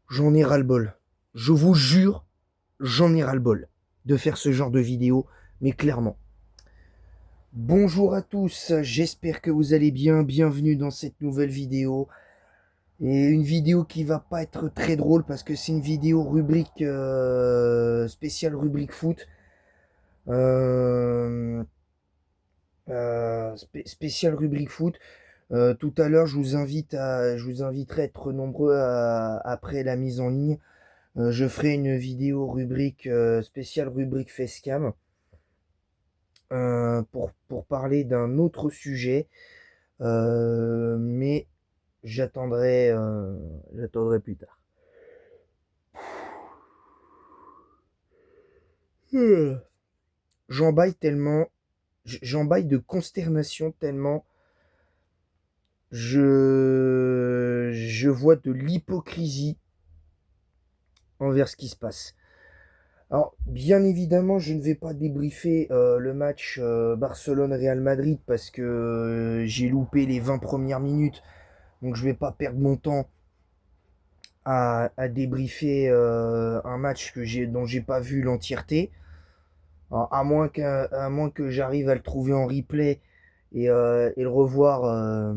J'en ai ras-le-bol. Je vous jure, j'en ai ras-le-bol de faire ce genre de vidéo, mais clairement. Bonjour à tous, j'espère que vous allez bien. Bienvenue dans cette nouvelle vidéo. Et une vidéo qui va pas être très drôle parce que c'est une vidéo rubrique spéciale rubrique foot. Euh, spéciale rubrique foot. Tout à l'heure, je vous inviterai à être nombreux après la mise en ligne. Je ferai une vidéo rubrique spéciale rubrique Facecam pour parler d'un autre sujet, mais j'attendrai plus tard. Euh, J'embaille tellement, j'embaille de consternation tellement je vois de l'hypocrisie envers ce qui se passe. Alors, bien évidemment, je ne vais pas débriefer le match Barcelone-Real Madrid parce que j'ai loupé les 20 premières minutes. Donc, je ne vais pas perdre mon temps à débriefer un match dont j'ai pas vu l'entièreté. Alors, à moins que j'arrive à le trouver en replay et le revoir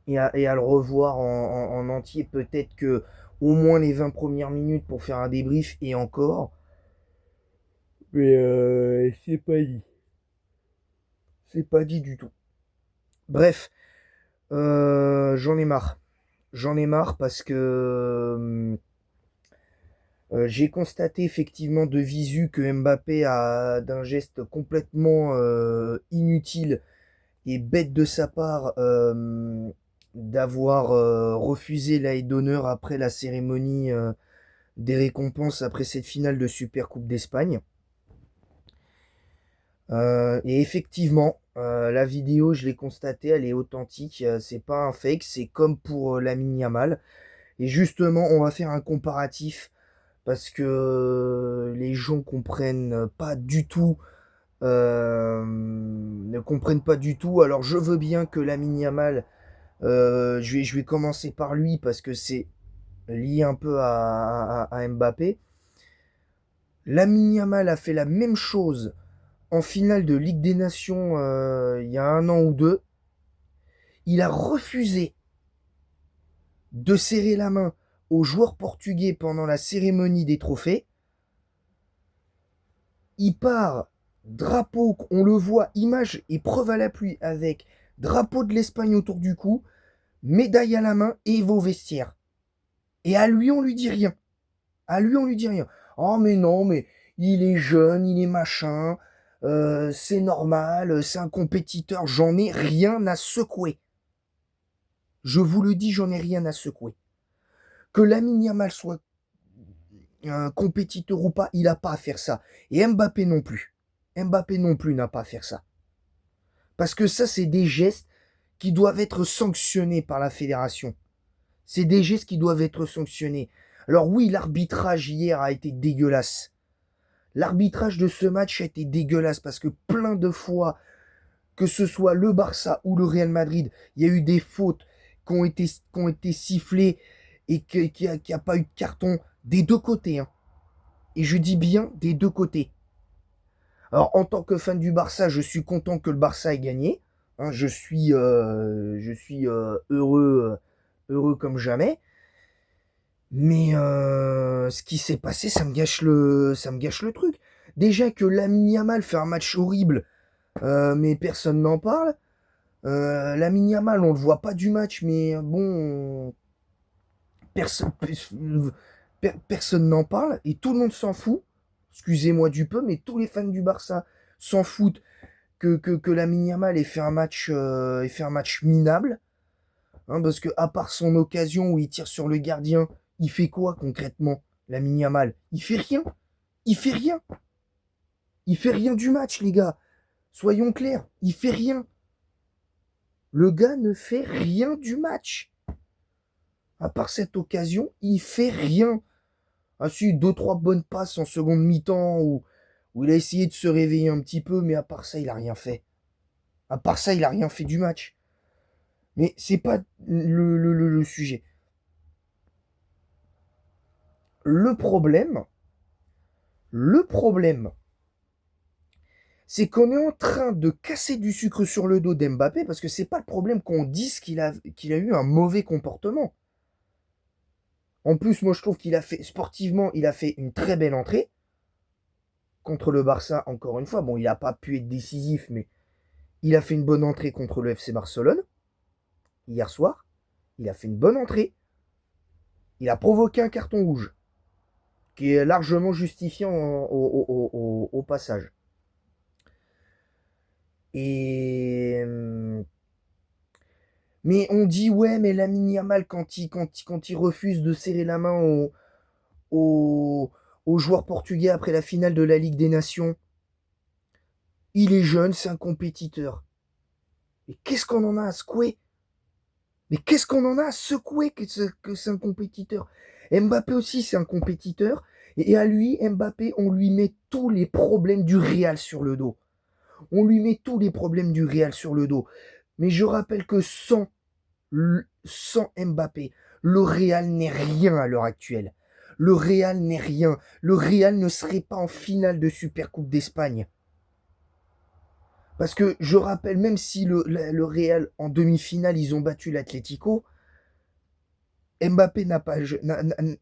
et à le revoir en entier, peut-être que au moins les 20 premières minutes pour faire un débrief et encore. Mais c'est pas dit. C'est pas dit du tout. Bref, j'en ai marre. J'en ai marre parce que j'ai constaté effectivement de visu que Mbappé a d'un geste complètement inutile et bête de sa part d'avoir refusé la haie d'honneur après la cérémonie des récompenses après cette finale de Super Coupe d'Espagne. Et effectivement, la vidéo, je l'ai constaté, elle est authentique. C'est pas un fake, c'est comme pour Lamine Yamal. Et justement, on va faire un comparatif parce que les gens comprennent pas du tout, ne comprennent pas du tout. Alors, je veux bien que Lamine Yamal, je vais commencer par lui parce que c'est lié un peu à Mbappé. Lamine Yamal a fait la même chose en finale de Ligue des Nations il y a un an ou deux. Il a refusé de serrer la main aux joueurs portugais pendant la cérémonie des trophées. Il part, drapeau, on le voit, image et preuve à l'appui, avec drapeau de l'Espagne autour du cou, médaille à la main et va au vestiaire. Et à lui, on lui dit rien. À lui, on lui dit rien. Oh, mais non, mais il est jeune, il est machin, c'est normal, c'est un compétiteur, j'en ai rien à secouer. Je vous le dis, j'en ai rien à secouer. Que Lamine Yamal soit un compétiteur ou pas, il n'a pas à faire ça. Et Mbappé non plus. Mbappé non plus n'a pas à faire ça. Parce que ça, c'est des gestes qui doivent être sanctionnés par la fédération. C'est des gestes qui doivent être sanctionnés. Alors oui, l'arbitrage hier a été dégueulasse. L'arbitrage de ce match a été dégueulasse parce que plein de fois, que ce soit le Barça ou le Real Madrid, il y a eu des fautes qui ont été sifflées et qu'il n'y a pas eu de carton des deux côtés, hein. Et je dis bien des deux côtés. Alors, en tant que fan du Barça, je suis content que le Barça ait gagné, hein. Je suis heureux comme jamais. Mais ce qui s'est passé, ça me gâche le truc. Déjà que Lamine Yamal fait un match horrible, mais personne n'en parle. Lamine Yamal, on le voit pas du match, mais bon, personne, personne n'en parle et tout le monde s'en fout. Excusez-moi du peu, mais tous les fans du Barça s'en foutent que Lamine Yamal ait fait un match minable. Hein, parce que à part son occasion où il tire sur le gardien, il fait quoi concrètement, Lamine Yamal? Il fait rien. Il fait rien. Il fait rien du match, les gars. Soyons clairs, il fait rien. Le gars ne fait rien du match. À part cette occasion, il fait rien. Ah si, deux, trois bonnes passes en seconde mi-temps où il a essayé de se réveiller un petit peu, mais à part ça, il a rien fait. À part ça, il a rien fait du match. Mais c'est pas le sujet. Le problème, c'est qu'on est en train de casser du sucre sur le dos d'Mbappé parce que c'est pas le problème qu'on dise qu'il a eu un mauvais comportement. En plus, moi je trouve qu'il a fait, sportivement, il a fait une très belle entrée contre le Barça, encore une fois. Bon, il n'a pas pu être décisif, mais il a fait une bonne entrée contre le FC Barcelone hier soir. Il a fait une bonne entrée. Il a provoqué un carton rouge qui est largement justifié au passage. Et mais on dit ouais, mais Lamine Yamal quand il refuse de serrer la main aux joueurs portugais après la finale de la Ligue des Nations, il est jeune, c'est un compétiteur. Et qu'est-ce qu'on en a à secouer? Mais qu'est-ce qu'on en a à secouer que c'est un compétiteur? Mbappé aussi, c'est un compétiteur. Et à lui, Mbappé, on lui met tous les problèmes du Real sur le dos. On lui met tous les problèmes du Real sur le dos. Mais je rappelle que sans Mbappé, le Real n'est rien à l'heure actuelle. Le Real n'est rien. Le Real ne serait pas en finale de Supercoupe d'Espagne. Parce que je rappelle, même si le Real, en demi-finale, ils ont battu l'Atlético, Mbappé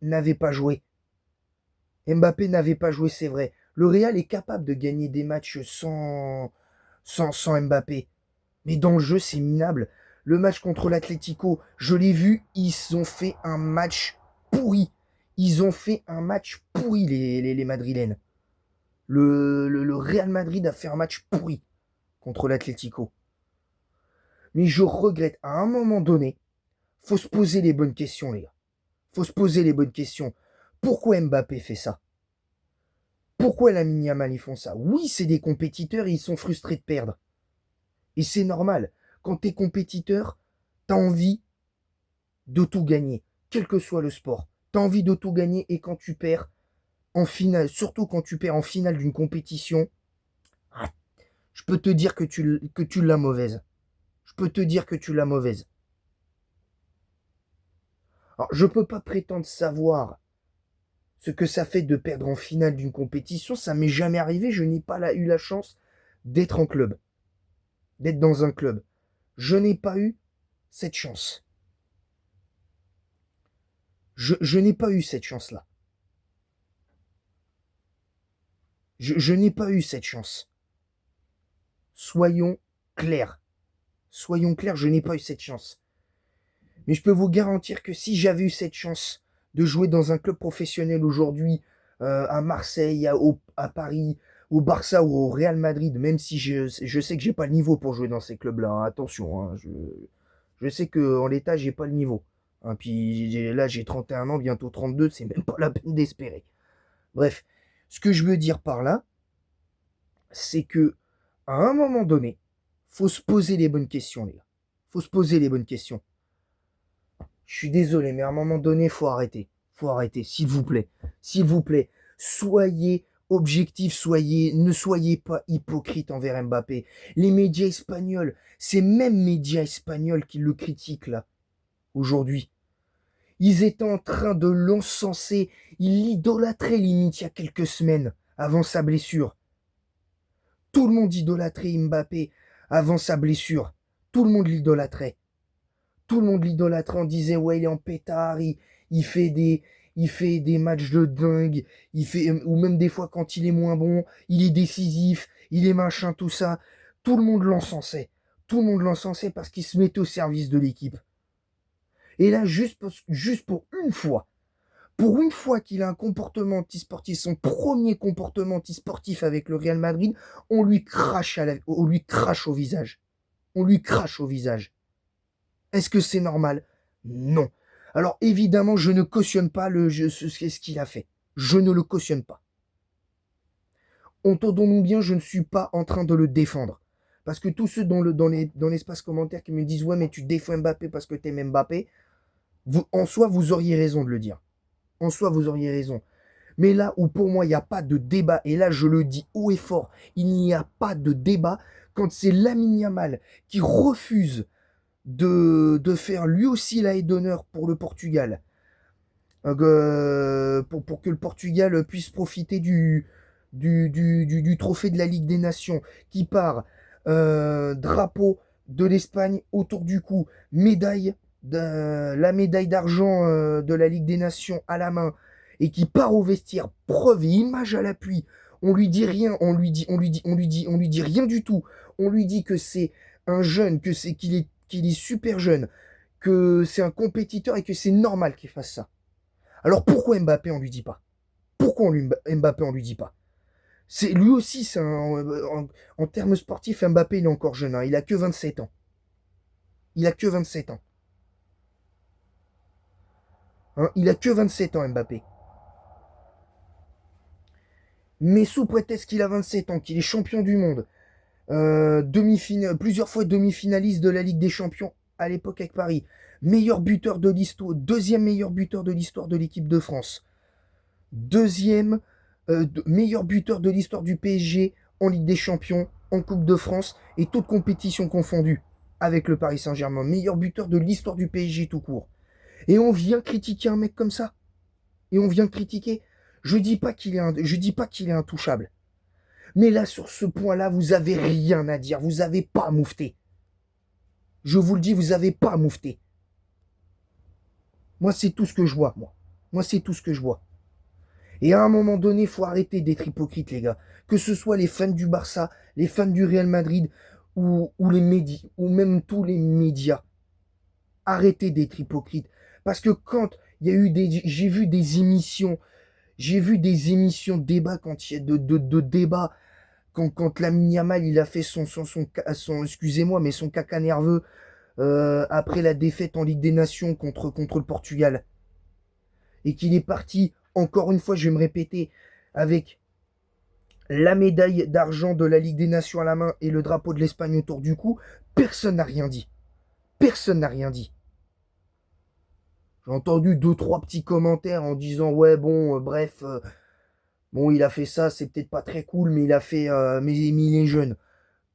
n'avait pas joué. Mbappé n'avait pas joué, c'est vrai. Le Real est capable de gagner des matchs sans Mbappé. Mais dans le jeu, c'est minable. Le match contre l'Atlético, je l'ai vu, ils ont fait un match pourri. Ils ont fait un match pourri, les Madrilènes. Le Real Madrid a fait un match pourri contre l'Atlético. Mais je regrette, à un moment donné, faut se poser les bonnes questions, les gars. Faut se poser les bonnes questions. Pourquoi Mbappé fait ça? Pourquoi Lamine Yamal ils font ça? Oui, c'est des compétiteurs et ils sont frustrés de perdre. Et c'est normal. Quand t'es compétiteur, t'as envie de tout gagner, quel que soit le sport. T'as envie de tout gagner et quand tu perds en finale, surtout quand tu perds en finale d'une compétition, je peux te dire que tu l'as mauvaise. Je peux te dire que tu l'as mauvaise. Alors, je peux pas prétendre savoir ce que ça fait de perdre en finale d'une compétition. Ça m'est jamais arrivé. Je n'ai pas eu la chance d'être en club, d'être dans un club. Je n'ai pas eu cette chance. Je n'ai pas eu cette chance-là. Je n'ai pas eu cette chance. Soyons clairs. Soyons clairs, je n'ai pas eu cette chance. Mais je peux vous garantir que si j'avais eu cette chance de jouer dans un club professionnel aujourd'hui, à Marseille, à Paris, au Barça ou au Real Madrid, même si je sais que j'ai pas le niveau pour jouer dans ces clubs-là, hein, attention, hein, je sais qu'en l'état, j'ai pas le niveau. Hein, puis là, j'ai 31 ans, bientôt 32, c'est même pas la peine d'espérer. Bref, ce que je veux dire par là, c'est que à un moment donné, faut se poser les bonnes questions, les gars. Faut se poser les bonnes questions. Je suis désolé, mais à un moment donné, faut arrêter. Faut arrêter, s'il vous plaît. S'il vous plaît, soyez objectifs, ne soyez pas hypocrites envers Mbappé. Les médias espagnols, ces mêmes médias espagnols qui le critiquent là, aujourd'hui, ils étaient en train de l'encenser, ils l'idolâtraient limite il y a quelques semaines, avant sa blessure. Tout le monde idolâtrait Mbappé avant sa blessure. Tout le monde l'idolâtrait. Tout le monde l'idolâtrait, on disait ouais, il est en pétard, il fait des matchs de dingue, ou même des fois quand il est moins bon, il est décisif, il est machin, tout ça. Tout le monde l'encensait. Tout le monde l'encensait parce qu'il se mettait au service de l'équipe. Et là, juste pour une fois qu'il a un comportement antisportif, son premier comportement antisportif avec le Real Madrid, on lui crache au visage. On lui crache au visage. Est-ce que c'est normal? Non. Alors évidemment, je ne cautionne pas ce qu'il a fait. Je ne le cautionne pas. Entendons-nous bien, je ne suis pas en train de le défendre. Parce que tous ceux dans l'espace commentaire qui me disent ouais mais tu défends Mbappé parce que t'aimes Mbappé, en soi vous auriez raison de le dire. En soi vous auriez raison. Mais là où pour moi il n'y a pas de débat, et là je le dis haut et fort, il n'y a pas de débat quand c'est Lamine Yamal qui refuse de faire lui aussi la haie d'honneur pour le Portugal, pour que le Portugal puisse profiter du trophée de la Ligue des Nations, qui part drapeau de l'Espagne autour du cou, la médaille d'argent de la Ligue des Nations à la main, et qui part au vestiaire, preuve et image à l'appui. On lui dit rien, on lui dit rien du tout. On lui dit que c'est un jeune, qu'il est super jeune, que c'est un compétiteur et que c'est normal qu'il fasse ça. Alors pourquoi Mbappé on lui dit pas? Pourquoi Mbappé on lui dit pas? C'est lui aussi, en termes sportifs, Mbappé il est encore jeune, hein, il a que 27 ans. Il a que 27 ans. Hein, il a que 27 ans Mbappé. Mais sous prétexte qu'il a 27 ans, qu'il est champion du monde, plusieurs fois demi-finaliste de la Ligue des Champions à l'époque avec Paris, meilleur buteur de l'histoire, deuxième meilleur buteur de l'histoire de l'équipe de France, deuxième meilleur buteur de l'histoire du PSG en Ligue des Champions, en Coupe de France et toutes compétitions confondues avec le Paris Saint-Germain, meilleur buteur de l'histoire du PSG tout court. Et on vient critiquer un mec comme ça. Et on vient critiquer. Je dis pas qu'il est intouchable. Mais là, sur ce point-là, vous avez rien à dire. Vous avez pas moufté. Je vous le dis, vous avez pas moufté. Moi, c'est tout ce que je vois, moi. Moi, c'est tout ce que je vois. Et à un moment donné, il faut arrêter d'être hypocrite, les gars. Que ce soit les fans du Barça, les fans du Real Madrid ou les médias, ou même tous les médias. Arrêtez d'être hypocrite. Parce que quand il y a eu j'ai vu des émissions de débat quand il y a de débat quand Lamine Yamal il a fait son excusez-moi mais son caca nerveux après la défaite en Ligue des Nations contre le Portugal et qu'il est parti encore une fois je vais me répéter avec la médaille d'argent de la Ligue des Nations à la main et le drapeau de l'Espagne autour du cou, personne n'a rien dit. Personne n'a rien dit. J'ai entendu 2-3 petits commentaires en disant ouais bon bref bon il a fait ça c'est peut-être pas très cool mais il a fait mais il est jeune.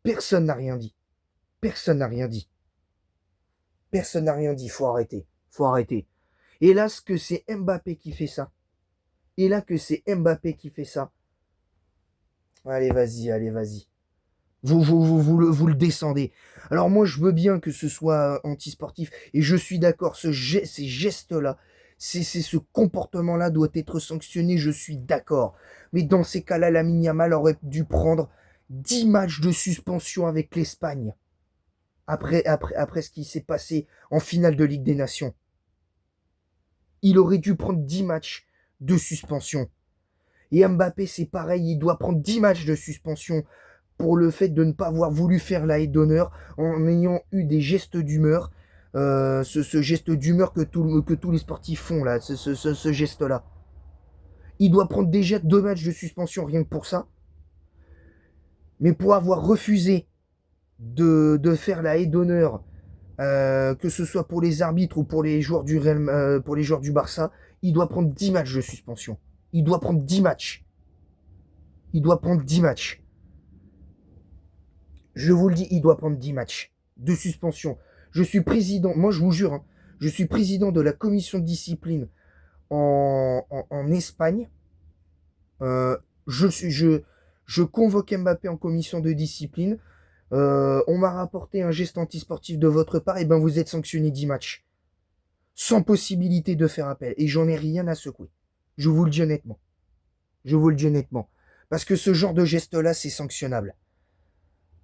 Personne n'a rien dit. Personne n'a rien dit. Personne n'a rien dit. Faut arrêter. Faut arrêter. Et là ce que c'est Mbappé qui fait ça. Et là que c'est Mbappé qui fait ça. Allez vas-y allez vas-y. Vous le descendez. Alors moi, je veux bien que ce soit antisportif, et je suis d'accord, ces gestes-là, ce comportement-là doit être sanctionné, je suis d'accord. Mais dans ces cas-là, Lamine Yamal aurait dû prendre 10 matchs de suspension avec l'Espagne, après ce qui s'est passé en finale de Ligue des Nations. Il aurait dû prendre 10 matchs de suspension. Et Mbappé, c'est pareil, il doit prendre 10 matchs de suspension pour le fait de ne pas avoir voulu faire la haie d'honneur en ayant eu des gestes d'humeur, ce geste d'humeur que tous les sportifs font là, ce geste-là. Il doit prendre déjà 2 matchs de suspension rien que pour ça. Mais pour avoir refusé de faire la haie d'honneur, que ce soit pour les arbitres ou pour les joueurs pour les joueurs du Barça, il doit prendre 10 matchs de suspension. Il doit prendre 10 matchs. Il doit prendre 10 matchs. Je vous le dis, il doit prendre 10 matchs de suspension. Je suis président, moi je vous jure, hein, je suis président de la commission de discipline en Espagne. Je convoque Mbappé en commission de discipline. On m'a rapporté un geste antisportif de votre part, et ben vous êtes sanctionné 10 matchs. Sans possibilité de faire appel. Et j'en ai rien à secouer. Je vous le dis honnêtement. Je vous le dis honnêtement. Parce que ce genre de geste-là, c'est sanctionnable.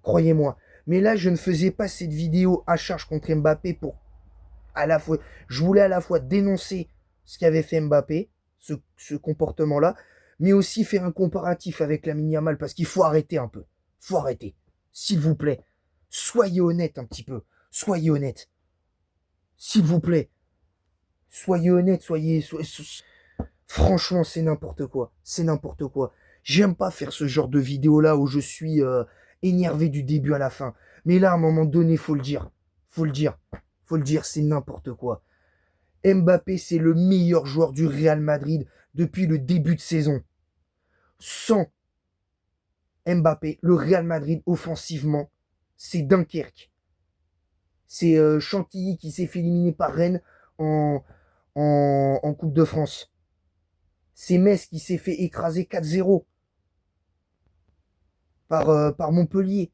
Croyez-moi. Mais là, je ne faisais pas cette vidéo à charge contre Mbappé pour à la fois. Je voulais à la fois dénoncer ce qu'avait fait Mbappé, ce comportement-là, mais aussi faire un comparatif avec Lamine Yamal parce qu'il faut arrêter un peu. Faut arrêter. S'il vous plaît. Soyez honnête un petit peu. Soyez honnête. S'il vous plaît. Soyez honnête, franchement, c'est n'importe quoi. C'est n'importe quoi. J'aime pas faire ce genre de vidéo-là où je suis énervé du début à la fin. Mais là, à un moment donné, faut le dire. Faut le dire. Faut le dire, c'est n'importe quoi. Mbappé, c'est le meilleur joueur du Real Madrid depuis le début de saison. Sans Mbappé, le Real Madrid, offensivement, c'est Dunkerque. C'est Chantilly qui s'est fait éliminer par Rennes en en Coupe de France. C'est Metz qui s'est fait écraser 4-0 par Montpellier.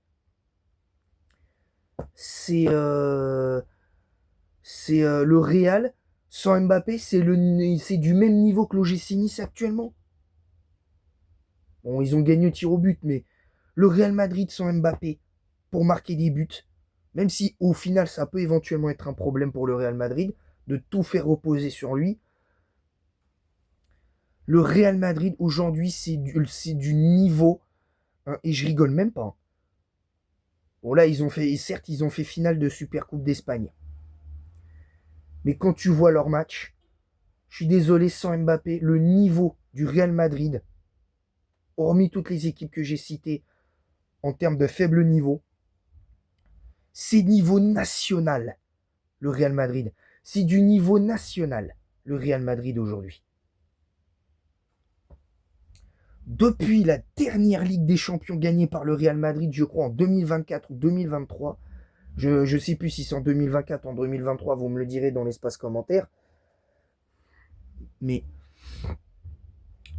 C'est le Real sans Mbappé, c'est du même niveau que l'OGC Nice actuellement. Bon, ils ont gagné au tir au but, mais le Real Madrid sans Mbappé pour marquer des buts, même si au final ça peut éventuellement être un problème pour le Real Madrid de tout faire reposer sur lui. Le Real Madrid aujourd'hui c'est du niveau, hein, et je rigole même pas. Bon là certes ils ont fait finale de Supercoupe d'Espagne. Mais quand tu vois leur match, je suis désolé, sans Mbappé, le niveau du Real Madrid, hormis toutes les équipes que j'ai citées en termes de faible niveau, c'est niveau national, le Real Madrid. C'est du niveau national, le Real Madrid aujourd'hui. Depuis la dernière Ligue des Champions gagnée par le Real Madrid, je crois en 2024 ou 2023, je ne sais plus si c'est en 2024 ou en 2023, vous me le direz dans l'espace commentaire, mais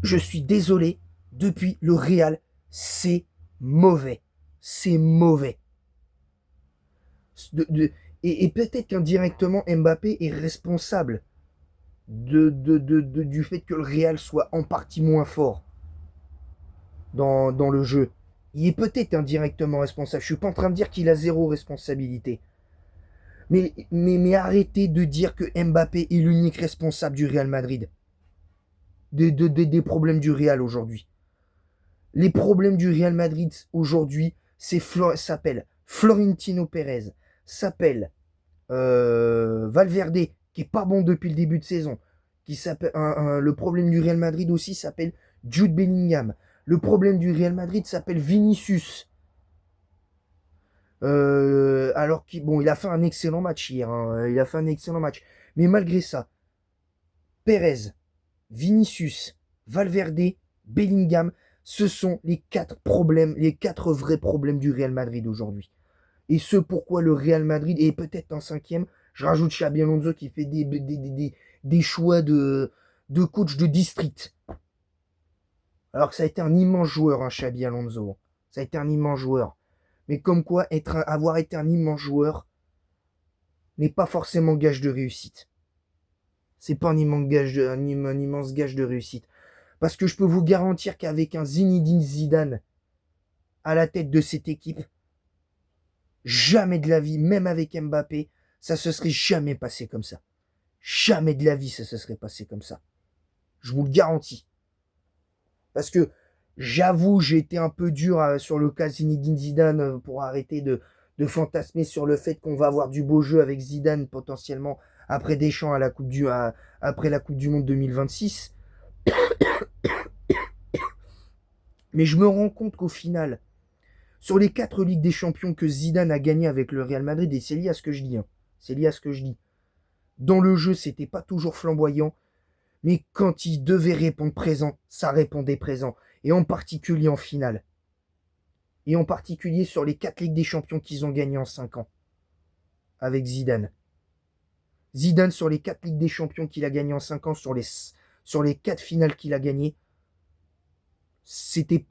je suis désolé, depuis le Real, c'est mauvais. C'est mauvais. Et peut-être qu'indirectement, Mbappé est responsable du fait que le Real soit en partie moins fort dans le jeu. Il est peut-être indirectement responsable. Je suis pas en train de dire qu'il a zéro responsabilité. Mais arrêtez de dire que Mbappé est l'unique responsable du Real Madrid. Des problèmes du Real aujourd'hui. Les problèmes du Real Madrid aujourd'hui, s'appelle Florentino Pérez, s'appelle Valverde, qui est pas bon depuis le début de saison. Le problème du Real Madrid aussi s'appelle Jude Bellingham. Le problème du Real Madrid s'appelle Vinicius. Alors qu'il a fait un excellent match hier. Hein, il a fait un excellent match. Mais malgré ça, Pérez, Vinicius, Valverde, Bellingham, ce sont les 4 problèmes, les 4 vrais problèmes du Real Madrid aujourd'hui. Et ce pourquoi le Real Madrid, et peut-être en 5e, je rajoute Xabi Alonso qui fait des choix de coach de district. Alors que ça a été un immense joueur, hein, Xabi Alonso. Ça a été un immense joueur. Mais comme quoi, avoir été un immense joueur n'est pas forcément gage de réussite. C'est pas un immense gage de réussite. Parce que je peux vous garantir qu'avec un Zinedine Zidane à la tête de cette équipe, jamais de la vie, même avec Mbappé, ça se serait jamais passé comme ça. Jamais de la vie, ça se serait passé comme ça. Je vous le garantis. Parce que j'avoue, j'ai été un peu dur sur le cas Zinedine Zidane pour arrêter de fantasmer sur le fait qu'on va avoir du beau jeu avec Zidane potentiellement après Deschamps après la Coupe du Monde 2026. Mais je me rends compte qu'au final, sur les 4 Ligues des Champions que Zidane a gagné avec le Real Madrid, et c'est lié à ce que je dis, hein, c'est lié à ce que je dis. Dans le jeu, c'était pas toujours flamboyant, mais quand il devait répondre présent, ça répondait présent. Et en particulier en finale. Et en particulier sur les 4 Ligues des Champions qu'ils ont gagnées en 5 ans. Avec Zidane. Zidane, sur les 4 Ligues des Champions qu'il a gagnées en 5 ans, sur les 4 finales qu'il a gagnées, c'était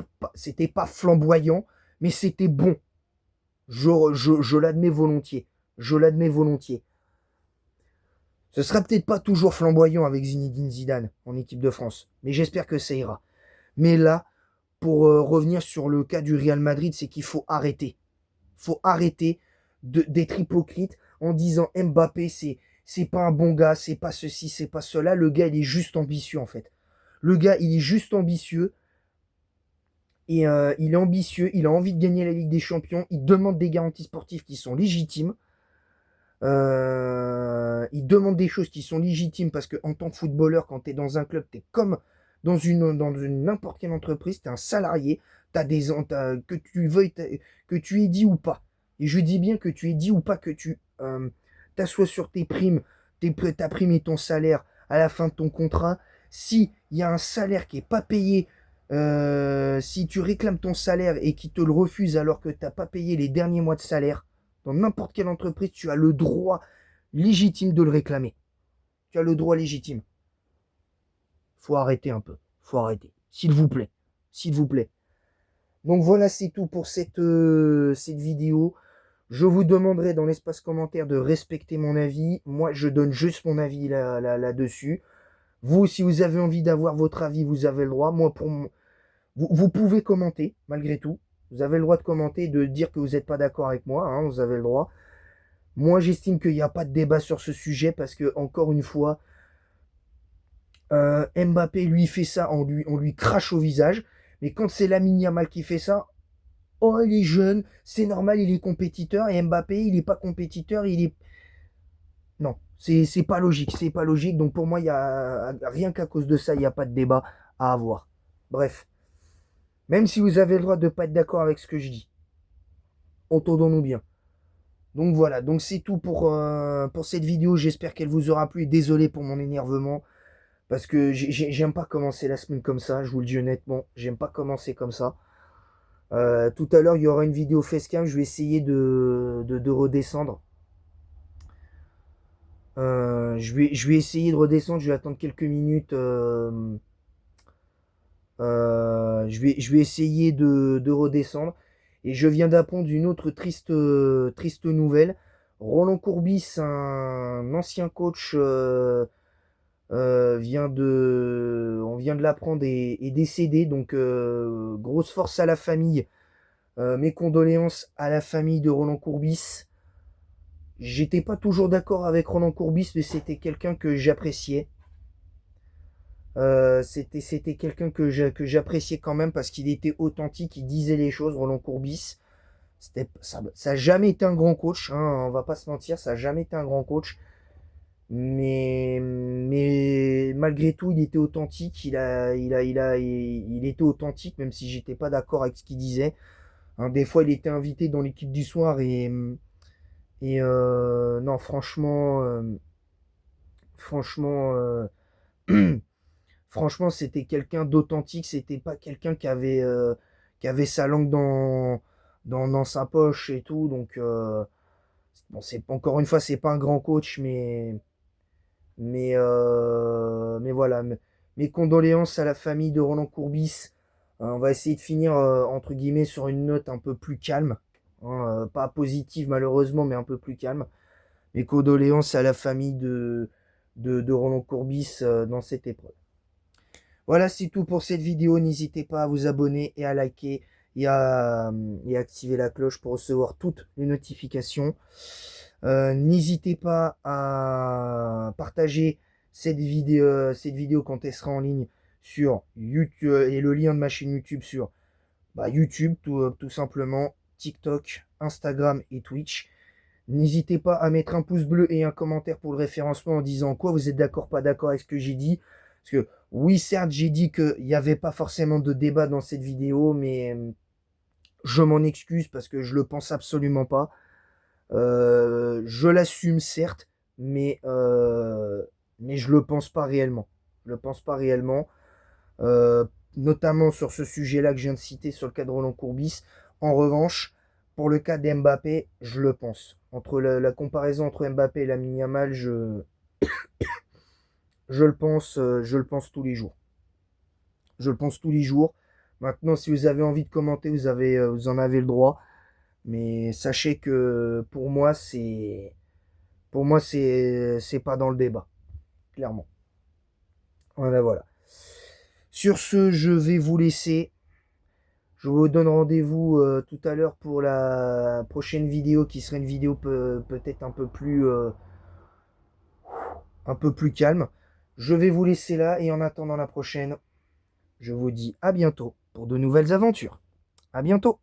pas flamboyant, mais c'était bon. Je l'admets volontiers. Je l'admets volontiers. Ce sera peut-être pas toujours flamboyant avec Zinedine Zidane en équipe de France, mais j'espère que ça ira. Mais là, pour revenir sur le cas du Real Madrid, c'est qu'il faut arrêter. Il faut arrêter d'être hypocrite en disant Mbappé, c'est pas un bon gars, c'est pas ceci, c'est pas cela. Le gars, il est juste ambitieux en fait. Le gars, il est juste ambitieux. Et il est ambitieux, il a envie de gagner la Ligue des Champions, il demande des garanties sportives qui sont légitimes. Il demande des choses qui sont légitimes parce que en tant que footballeur, quand tu es dans un club, tu es comme dans une n'importe quelle entreprise, tu es un salarié, que tu veuilles, que tu aies dit ou pas. Et je dis bien que tu aies dit ou pas que tu t'assoies sur tes primes, ta prime et ton salaire à la fin de ton contrat. Si il y a un salaire qui n'est pas payé, si tu réclames ton salaire et qu'ils te le refusent alors que tu n'as pas payé les derniers mois de salaire, dans n'importe quelle entreprise, tu as le droit légitime de le réclamer. Tu as le droit légitime. Faut arrêter un peu. Faut arrêter. S'il vous plaît. S'il vous plaît. Donc voilà, c'est tout pour cette vidéo. Je vous demanderai dans l'espace commentaire de respecter mon avis. Moi, je donne juste mon avis là-dessus. Vous, si vous avez envie d'avoir votre avis, vous avez le droit. Moi, vous pouvez commenter, malgré tout. Vous avez le droit de commenter, de dire que vous n'êtes pas d'accord avec moi. Hein, vous avez le droit. Moi, j'estime qu'il n'y a pas de débat sur ce sujet parce que, encore une fois, Mbappé lui fait ça, on lui crache au visage. Mais quand c'est Lamine Yamal qui fait ça, oh, il est jeune, c'est normal, il est compétiteur. Et Mbappé, il n'est pas compétiteur, il est... Non, c'est pas logique, c'est pas logique. Donc pour moi, il y a rien qu'à cause de ça, il n'y a pas de débat à avoir. Bref, même si vous avez le droit de ne pas être d'accord avec ce que je dis, entendons-nous bien. Donc voilà, donc c'est tout pour cette vidéo. J'espère qu'elle vous aura plu. Désolé pour mon énervement. Parce que j'aime pas commencer la semaine comme ça, je vous le dis honnêtement. J'aime pas commencer comme ça. Tout à l'heure, il y aura une vidéo facecam. Je vais essayer de redescendre. Je vais essayer de redescendre. Je vais attendre quelques minutes. Je vais essayer de redescendre. Et je viens d'apprendre une autre triste nouvelle. Roland Courbis, un ancien coach, on vient de l'apprendre, est décédé. Donc, grosse force à la famille. Mes condoléances à la famille de Roland Courbis. J'étais pas toujours d'accord avec Roland Courbis, mais c'était quelqu'un que j'appréciais. C'était quelqu'un que j'appréciais quand même parce qu'il était authentique, il disait les choses, Roland Courbis. Ça a jamais été un grand coach, hein, on va pas se mentir, ça a jamais été un grand coach. Mais malgré tout, il était authentique, il était authentique, même si j'étais pas d'accord avec ce qu'il disait. Hein, des fois, il était invité dans l'équipe du soir et non, franchement, franchement, c'était quelqu'un d'authentique. C'était pas quelqu'un qui avait sa langue dans sa poche et tout. Donc, bon, encore une fois, c'est pas un grand coach, mais voilà. Mes condoléances à la famille de Roland Courbis. On va essayer de finir, entre guillemets, sur une note un peu plus calme. Hein, pas positive, malheureusement, mais un peu plus calme. Mes condoléances à la famille de Roland Courbis dans cette épreuve. Voilà, c'est tout pour cette vidéo. N'hésitez pas à vous abonner et à liker et à activer la cloche pour recevoir toutes les notifications. N'hésitez pas à partager cette vidéo quand elle sera en ligne sur YouTube et le lien de ma chaîne YouTube sur YouTube tout simplement, TikTok, Instagram et Twitch. N'hésitez pas à mettre un pouce bleu et un commentaire pour le référencement en disant quoi vous êtes d'accord, pas d'accord avec ce que j'ai dit. Parce que oui, certes, j'ai dit qu'il n'y avait pas forcément de débat dans cette vidéo, mais je m'en excuse parce que je le pense absolument pas. Je l'assume certes, mais je le pense pas réellement. Je le pense pas réellement. Notamment sur ce sujet-là que je viens de citer, sur le cas de Roland Courbis. En revanche, pour le cas d'Mbappé, je le pense. Entre la comparaison entre Mbappé et Lamine Yamal, je le pense tous les jours. Je le pense tous les jours. Maintenant, si vous avez envie de commenter, vous en avez le droit. Mais sachez que pour moi, c'est pas dans le débat, clairement. Voilà. Sur ce, je vais vous laisser. Je vous donne rendez-vous tout à l'heure pour la prochaine vidéo qui sera une vidéo peut-être un peu plus calme. Je vais vous laisser là et en attendant la prochaine, je vous dis à bientôt pour de nouvelles aventures. À bientôt.